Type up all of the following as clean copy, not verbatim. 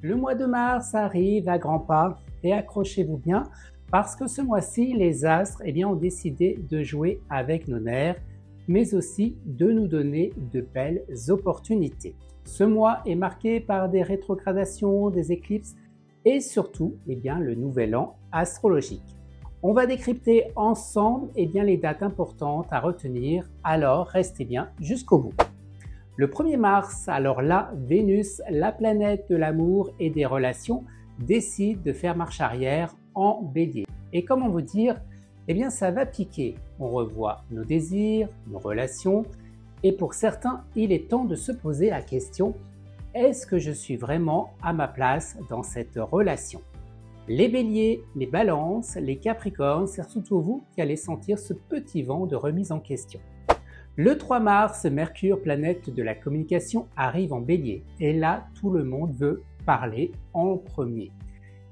Le mois de mars arrive à grands pas et accrochez-vous bien parce que ce mois-ci, les astres ont décidé de jouer avec nos nerfs, mais aussi de nous donner de belles opportunités. Ce mois est marqué par des rétrogradations, des éclipses et surtout le nouvel an astrologique. On va décrypter ensemble les dates importantes à retenir, alors restez bien jusqu'au bout. Le 1er mars, alors là, Vénus, la planète de l'amour et des relations, décide de faire marche arrière en Bélier. Et comment vous dire, ça va piquer. On revoit nos désirs, nos relations, et pour certains, il est temps de se poser la question, est-ce que je suis vraiment à ma place dans cette relation? Les Béliers, les Balances, les Capricornes, c'est surtout vous qui allez sentir ce petit vent de remise en question. Le 3 mars, Mercure, planète de la communication, arrive en Bélier. Et là, tout le monde veut parler en premier.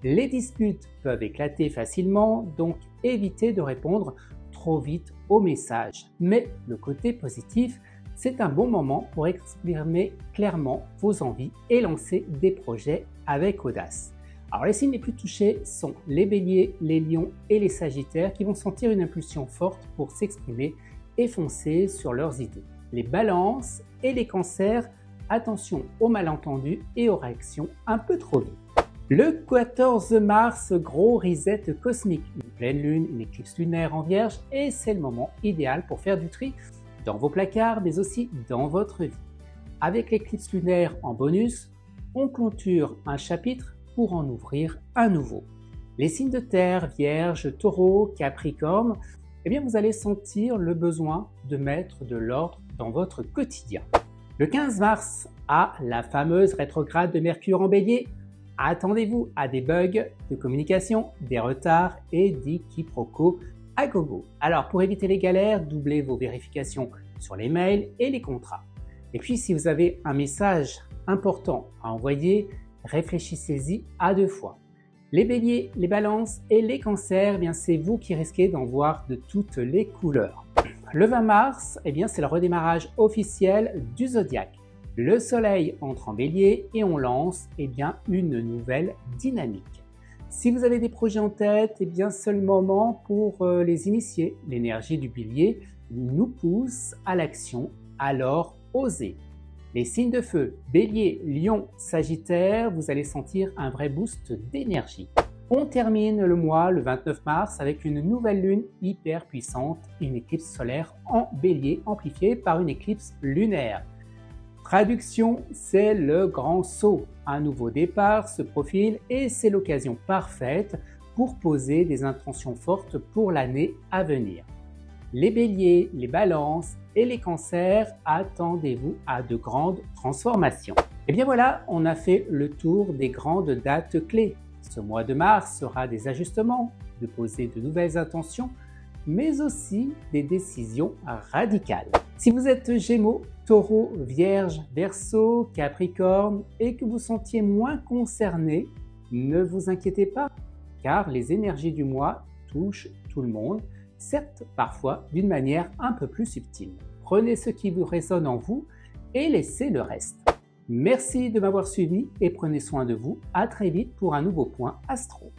Les disputes peuvent éclater facilement, donc évitez de répondre trop vite aux messages. Mais le côté positif, c'est un bon moment pour exprimer clairement vos envies et lancer des projets avec audace. Alors les signes les plus touchés sont les Béliers, les Lions et les Sagittaires qui vont sentir une impulsion forte pour s'exprimer et foncer sur leurs idées. Les Balances et les Cancers, attention aux malentendus et aux réactions un peu trop vite. Le 14 mars, gros reset cosmique, une pleine lune, une éclipse lunaire en Vierge et c'est le moment idéal pour faire du tri dans vos placards mais aussi dans votre vie. Avec l'éclipse lunaire en bonus, on clôture un chapitre pour en ouvrir un nouveau. Les signes de terre, Vierge, Taureau, Capricorne, vous allez sentir le besoin de mettre de l'ordre dans votre quotidien. Le 15 mars, à la fameuse rétrograde de Mercure en Bélier, attendez-vous à des bugs de communication, des retards et des quiproquos à gogo. Alors pour éviter les galères, doublez vos vérifications sur les mails et les contrats. Et puis si vous avez un message important à envoyer, réfléchissez-y à 2 fois. Les Béliers, les Balances et les Cancers, c'est vous qui risquez d'en voir de toutes les couleurs. Le 20 mars, c'est le redémarrage officiel du zodiaque. Le Soleil entre en Bélier et on lance une nouvelle dynamique. Si vous avez des projets en tête, c'est le moment pour les initier. L'énergie du Bélier nous pousse à l'action, alors osez. Les signes de feu, Bélier, Lion, Sagittaire, vous allez sentir un vrai boost d'énergie. On termine le mois, le 29 mars, avec une nouvelle lune hyper puissante, une éclipse solaire en Bélier amplifiée par une éclipse lunaire. Traduction, c'est le grand saut. Un nouveau départ se profile et c'est l'occasion parfaite pour poser des intentions fortes pour l'année à venir. Les Béliers, les Balances et les Cancers, attendez-vous à de grandes transformations. Voilà, on a fait le tour des grandes dates clés. Ce mois de mars sera des ajustements, de poser de nouvelles intentions, mais aussi des décisions radicales. Si vous êtes Gémeaux, Taureau, Vierge, Verseau, Capricorne et que vous sentiez moins concerné, ne vous inquiétez pas, car les énergies du mois touchent tout le monde, certes parfois d'une manière un peu plus subtile. Prenez ce qui vous résonne en vous et laissez le reste. Merci de m'avoir suivi et prenez soin de vous. À très vite pour un nouveau point astro.